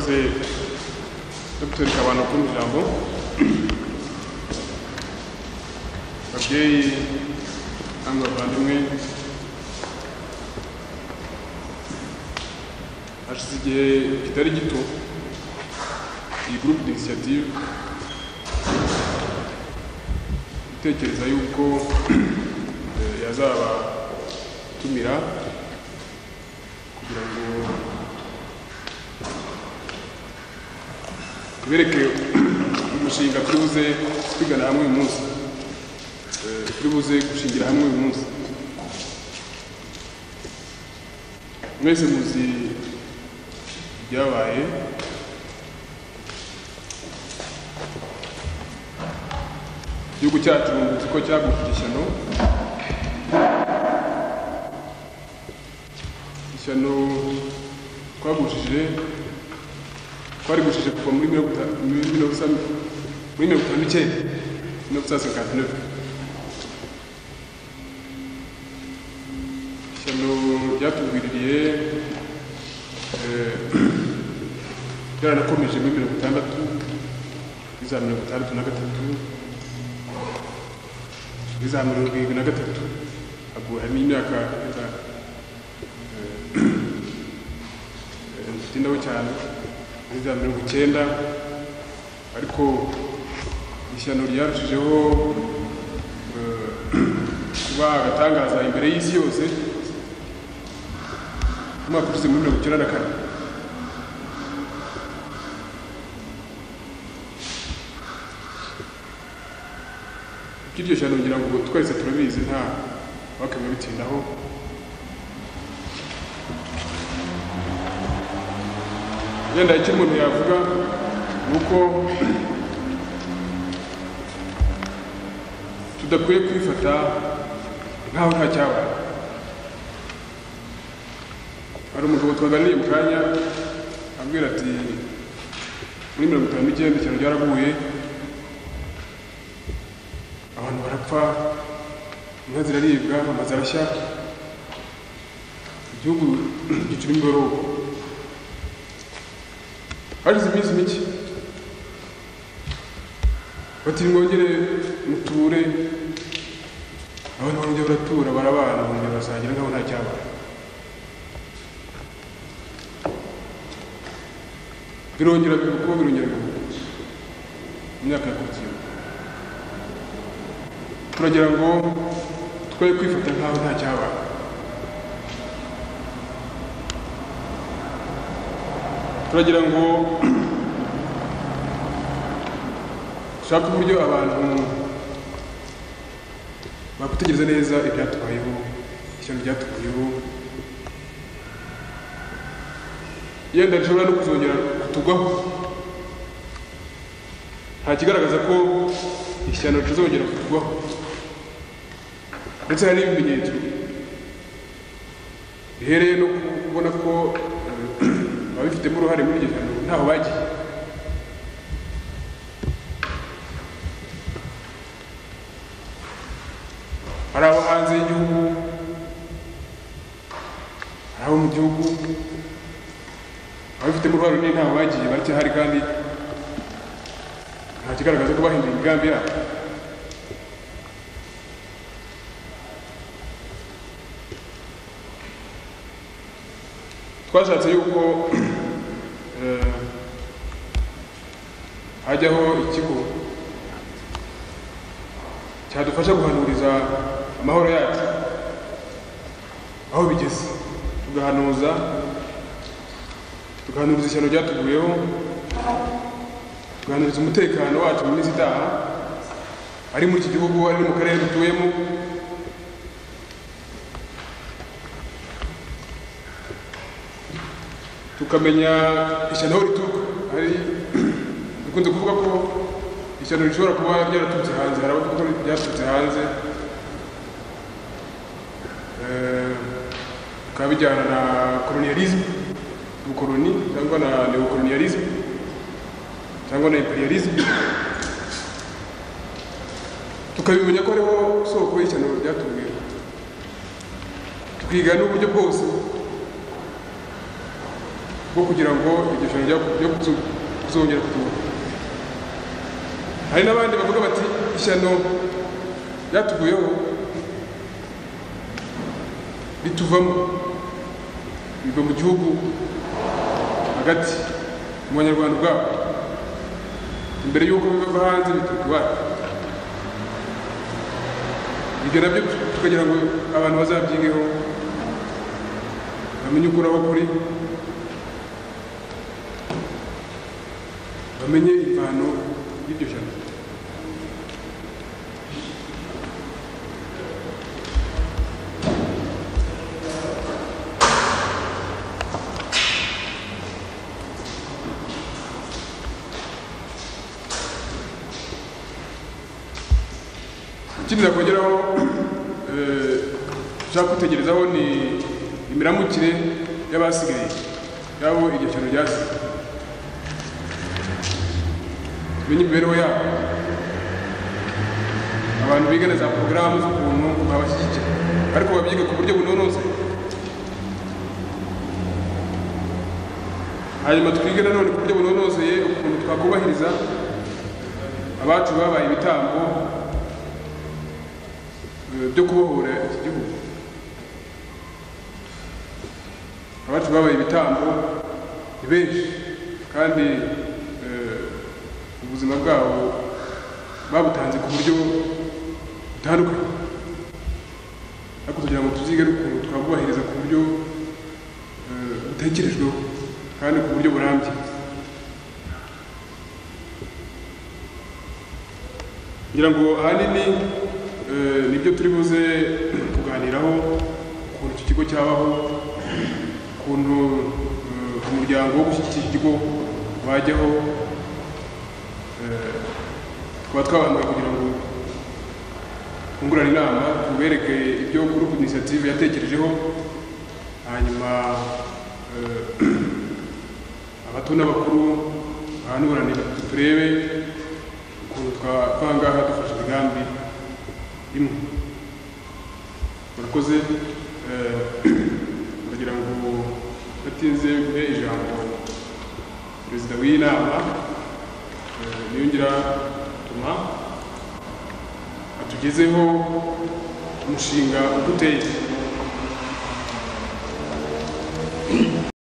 Dr. Kabano ku ijambo babyeyi namwe bavandimwe hashize igihe kitari gito iyi groupe d'initiative itekereza yuko yazaba tumira kugira ngo tubereke umushinga turibuze twigana hamwe uyu munsi, turibuze gushingira hamwe uyu munsi. Mwese muzi ibyabaye igihugu cyacu ko cyagufite ishyano twagushije kuva muri 1959 ishyano ryatugwiririye ryaranakomeje muri 1963 agura n'imyaka tindaho cyane za 19, ariko ishyano ryarushijeho kuba agatangaza imbere y'isi yose umwaka ushize muri 1994. Iryo shyano ngira ngo twese turabizi, nta wakemwe bitindaho. Yenda icyo umuntu yavuga nuko tudakwiye kwifata nkaho nta cyabaye. Hari umugabo twaganiriye mu kanya abwira ati muri 1959 ikintu ryaraguye, abantu barapfa, inka ziraribwa, amazi arashya, igihugu gicura imiborogo. Hashize iminsi mike bati mwongere muture, abantu bongera baratura, barabana, bongera basangira nkaho nta cyabaye. Birongera bivuga imyaka yakurikiyeho. Turagira ngo twe kwifata nkaho nta cyabaye. Turagira ngo dushake uburyo abantu bakwitegereza neza ibyatubayeho, ishyano ryatubayeho, yenda rishobora no kuzongera kutugwaho. Nta kigaragaza ko ishyano rizongera kutugwaho, ndetse hari n'ibimenyetso bihereye no kubona ko abifitemo uruhare muri iryo shyano ntaho bagiye. Hari abo hanze y'igihugu, hari abo mu gihugu, abifitemo uruhare runini ntaho bagiye, baracyahari kandi nta kigaragaza ko bahinduye imigambi yabo. Twashatse yuko hajyaho ikigo cyadufasha guhanuriza amahoro yacu aho bigeze, tugahanuriza ishyano ryatuguyeho, tugahanuriza umutekano wacu mu minsi itaha, ari muri iki gihugu, ari mu karere dutuyemo. Tukamenya ishyano aho rituruka. Hari dukunze kuvuga ko ishyano rishobora kuba ryaraturutse hanze, hari abavuga ko ryaturutse hanze, bikaba bijyana na colonialisme, ubukoloni, cyangwa na neocolonialisme, cyangwa na imperialisme. Tukabimenya ko hariho soko y'ishyano ryatuguyeho, tukiga n'uburyo bwose bwo kugira ngo iryo shyano ryo kuzongera kutuba. Hari n'abandi bavuga bati ishyano ryatuguyeho rituvamo biva mu gihugu hagati mu banyarwanda ubwabo, imbere y'uko biva hanze bituruka iwacu. Ibyo nabyo tukagira ngo abantu bazabyigeho bamenye ukuri aho kuri, bamenye imvano y'iryo shyano. Ikindi nakongeraho ushaka kwitegerezaho ni imiramukire y'abasigaye yabo iryo shyano ryasize. Tumenye imibereho yabo, abantu bigana za porogaramu z'ukuntu babashyigikira, ariko babyiga ku buryo bunonosoye. Hanyuma twige nanone ku buryo bunonosoye ukuntu twakubahiriza abacu babaye ibitambo byo kubohora iki gihugu. Abacu babaye ibitambo ni benshi kandi ubuzima bwabo babutanze ku buryo butandukanye, ariko kugira ngo tuzige ukuntu twabubahiriza ku buryo butekerejweho kandi ku buryo burambye. Kugira ngo ahanini nibyo turi buze kuganiraho, ukuntu iki kigo cyabaho, ukuntu umuryango wo gushyigikira ikigo wajyaho. Tukaba twabanza kugira ngo twungurane inama, tubereke ibyo groupe initiative yatekerejeho, hanyuma abato n'abakuru bahanuranira turebe ukuntu twavangaha dufashe imigambi imwe. Murakoze. Ndagira ngo batinze guhe ijambo perezida w'inama Niyongira Thomas atugezeho umushinga uduteye.